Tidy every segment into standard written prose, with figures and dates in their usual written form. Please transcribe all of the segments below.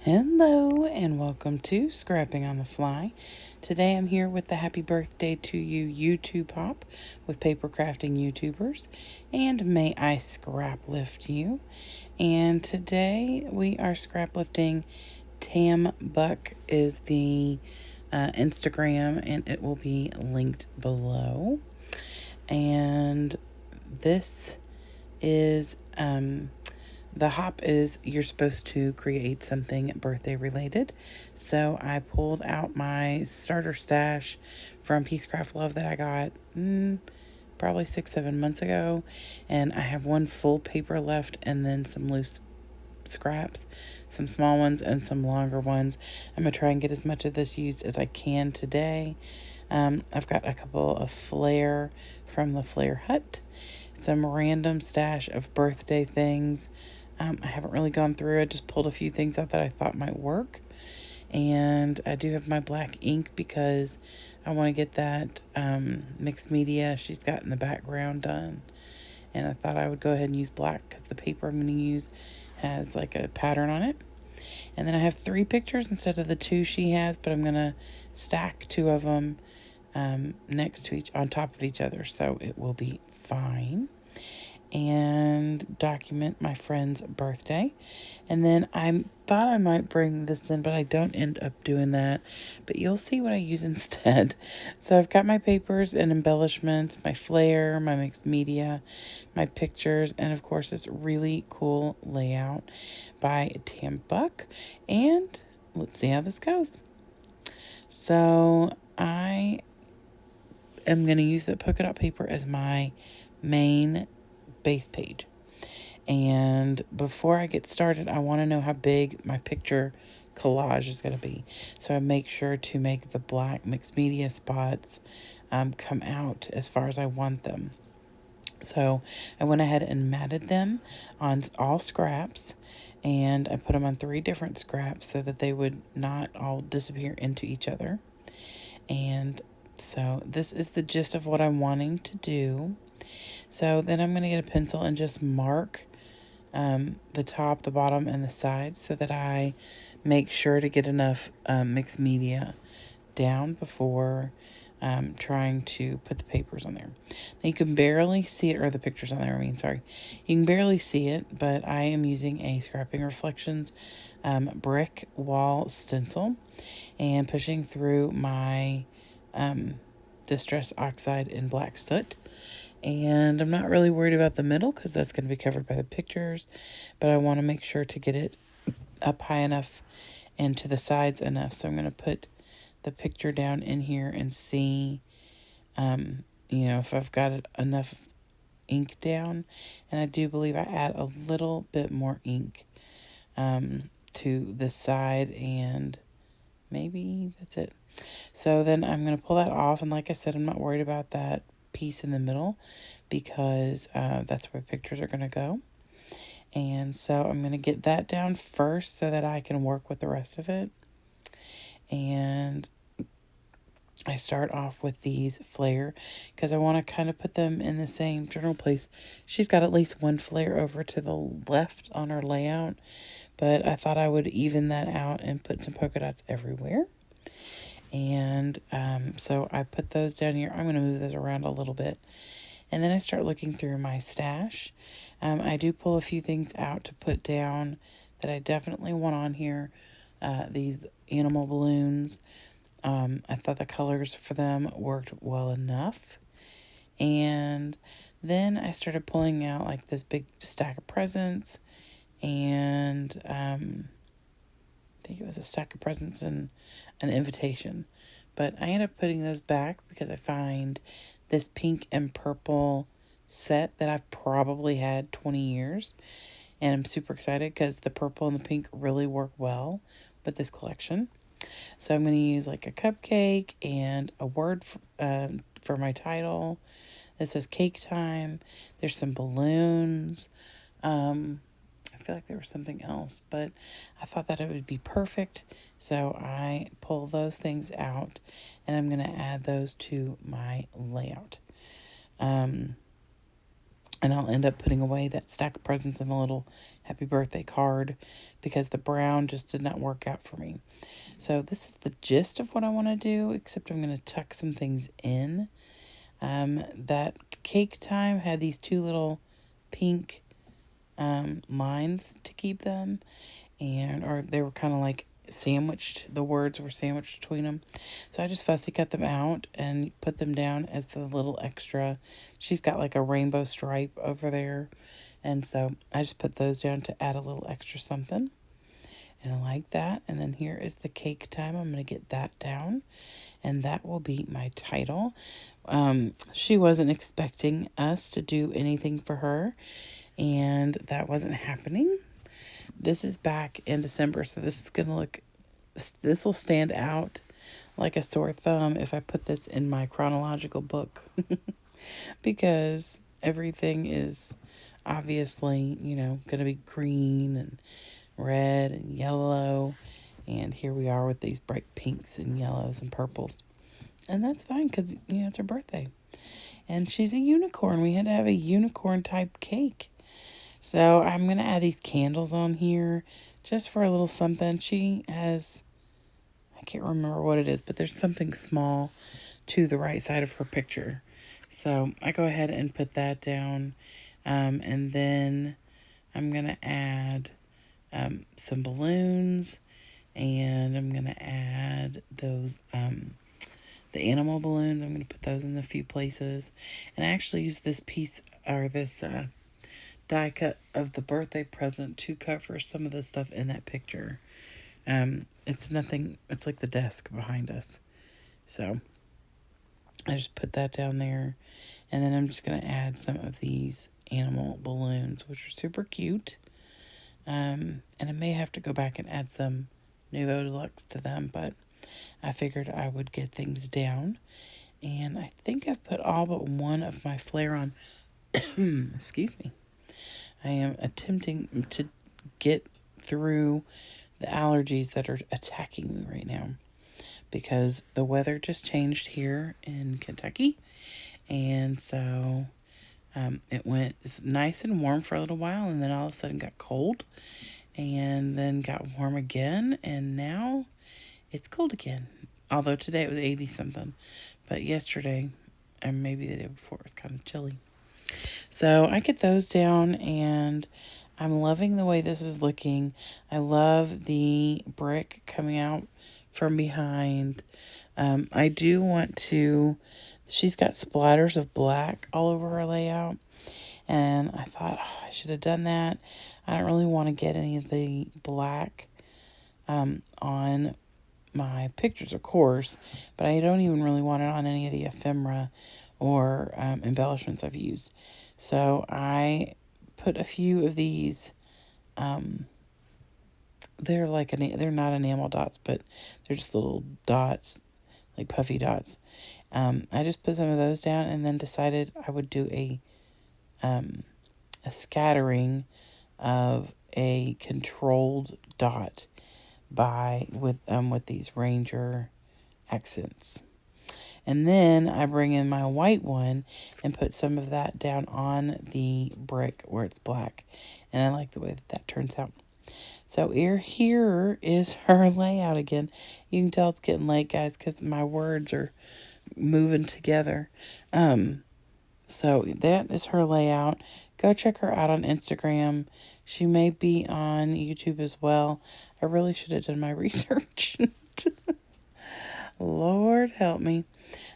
Hello and welcome to Scrapping on the Fly. Today I'm here with the Happy Birthday to You YouTube Pop with paper crafting YouTubers and May I Scraplift You. And today we are scraplifting. Tam Buck is the Instagram, and it will be linked below. And this is the hop is you're supposed to create something birthday related. So I pulled out my starter stash from Peacecraft Love that I got probably 6-7 months ago, and I have one full paper left and then some loose scraps, some small ones and some longer ones. I'm gonna try and get as much of this used as I can today. I've got a couple of Flair from the Flair Hut, some random stash of birthday things. I haven't really gone through. I just pulled a few things out that I thought might work. And I do have my black ink because I want to get that mixed media she's got in the background done. And I thought I would go ahead and use black because the paper I'm going to use has like a pattern on it. And then I have 3 pictures instead of the 2 she has, but I'm going to stack 2 of them next to on top of each other, so it will be fine. And document my friend's birthday. And then I thought I might bring this in, but I don't end up doing that. But you'll see what I use instead. So I've got my papers and embellishments, my Flair, my mixed media, my pictures, and of course this really cool layout by Tam Buck. And let's see how this goes. So I am going to use the polka dot paper as my main base page. And before I get started, I want to know how big my picture collage is going to be. So I make sure to make the black mixed media spots come out as far as I want them. So I went ahead and matted them on all scraps, and I put them on 3 different scraps so that they would not all disappear into each other. And so this is the gist of what I'm wanting to do. So then I'm going to get a pencil and just mark the top, the bottom, and the sides so that I make sure to get enough mixed media down before trying to put the papers on there. Now you can barely see it, or the pictures on there, sorry. You can barely see it, but I am using a Scrapping Reflections brick wall stencil and pushing through my Distress Oxide in Black Soot. And I'm not really worried about the middle because that's going to be covered by the pictures, but I want to make sure to get it up high enough and to the sides enough. So I'm going to put the picture down in here and see, if I've got enough ink down. And I do believe I add a little bit more ink to the side, and maybe that's it. So then I'm going to pull that off, and like I said, I'm not worried about that piece in the middle because that's where pictures are going to go. And so I'm going to get that down first so that I can work with the rest of it. And I start off with these Flair because I want to kind of put them in the same general place. She's got at least one Flair over to the left on her layout, but I thought I would even that out and put some polka dots everywhere. And so I put those down here. I'm going to move those around a little bit. And then I start looking through my stash. I do pull a few things out to put down that I definitely want on here. These animal balloons. I thought the colors for them worked well enough. And then I started pulling out like this big stack of presents. And I think it was a stack of presents and an invitation. But I ended up putting those back because I find this pink and purple set that I've probably had 20 years. And I'm super excited because the purple and the pink really work well with this collection. So I'm going to use like a cupcake and a word for my title. This says cake time. There's some balloons. I feel like there was something else, but I thought that it would be perfect. So I pull those things out, and I'm going to add those to my layout. And I'll end up putting away that stack of presents in a little happy birthday card because the brown just did not work out for me. So this is the gist of what I want to do, except I'm going to tuck some things in. That cake time had these two little pink lines to keep them, or they were kind of like sandwiched. The words were sandwiched between them. So I just fussy cut them out and put them down as the little extra. She's got like a rainbow stripe over there. And so I just put those down to add a little extra something. And I like that. And then here is the cake time. I'm going to get that down. And that will be my title. She wasn't expecting us to do anything for her. And that wasn't happening. This is back in December. So this is going to look, this will stand out like a sore thumb if I put this in my chronological book. Because everything is obviously, going to be green and red and yellow. And here we are with these bright pinks and yellows and purples. And that's fine because, it's her birthday. And she's a unicorn. We had to have a unicorn type cake. So I'm going to add these candles on here just for a little something. She has, I can't remember what it is, but there's something small to the right side of her picture. So I go ahead and put that down. And then I'm going to add some balloons. And I'm going to add those, the animal balloons. I'm going to put those in a few places. And I actually use this piece, or this die cut of the birthday present to cover some of the stuff in that picture. It's nothing, it's like the desk behind us. So I just put that down there. And then I'm just going to add some of these animal balloons, which are super cute. And I may have to go back and add some Nouveau Deluxe to them, but I figured I would get things down. And I think I've put all but one of my flare on. Excuse me. I am attempting to get through the allergies that are attacking me right now because the weather just changed here in Kentucky. And so it went nice and warm for a little while, and then all of a sudden got cold, and then got warm again, and now it's cold again. Although today it was 80 something, but yesterday, and maybe the day before, it was kind of chilly. So I get those down, and I'm loving the way this is looking. I love the brick coming out from behind. I do want to, she's got splatters of black all over her layout. And I thought, I should have done that. I don't really want to get any of the black on my pictures, of course. But I don't even really want it on any of the ephemera or embellishments I've used. So I put a few of these. They're like they're not enamel dots, but they're just little dots, like puffy dots. I just put some of those down, and then decided I would do a scattering of a controlled dot with these Ranger accents. And then I bring in my white one and put some of that down on the brick where it's black. And I like the way that turns out. So here is her layout again. You can tell it's getting late, guys, because my words are moving together. So that is her layout. Go check her out on Instagram. She may be on YouTube as well. I really should have done my research. Lord help me.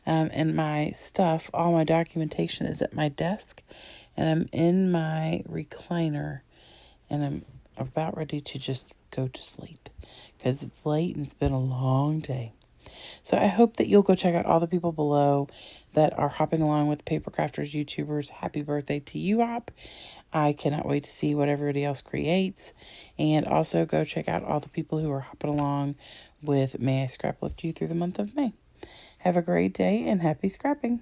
And my stuff, all my documentation is at my desk. And I'm in my recliner. And I'm about ready to just go to sleep. Because it's late and it's been a long day. So I hope that you'll go check out all the people below that are hopping along with Paper Crafters YouTubers. Happy birthday to you, Hop. I cannot wait to see what everybody else creates. And also go check out all the people who are hopping along with May I Scraplift You through the month of May. Have a great day and happy scrapping.